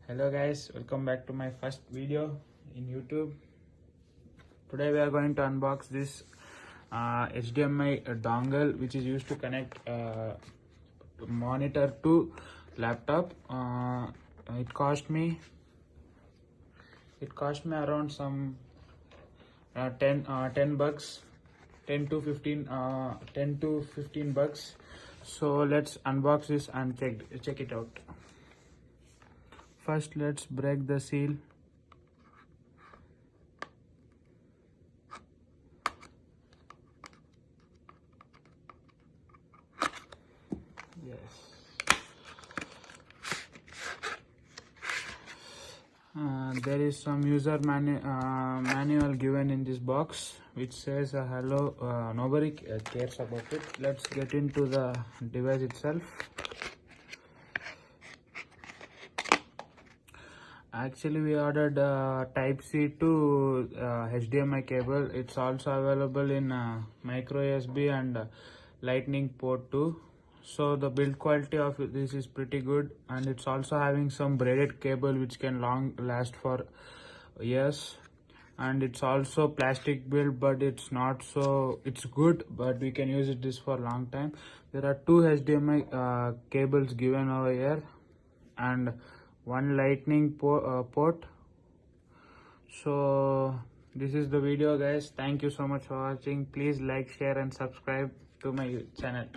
Hello guys, welcome back to my first video in YouTube. Today we are going to unbox this HDMI dongle which is used to connect monitor to laptop. It cost me around some 10 bucks, 10 to 15 bucks. So let's unbox this and check it out. First, let's break the seal. Yes. There is some user manual given in this box which says hello. Nobody cares about it. Let's get into the device itself. Actually, we ordered Type-C to HDMI cable. It's also available in micro USB and lightning port too. So the build quality of this is pretty good, and it's also having some braided cable which can last for years. And it's also plastic build, but it's good, but we can use this for a long time. There are two HDMI cables given over here and one lightning port. So this is the video guys. Thank you so much for watching. Please like, share and subscribe to my channel.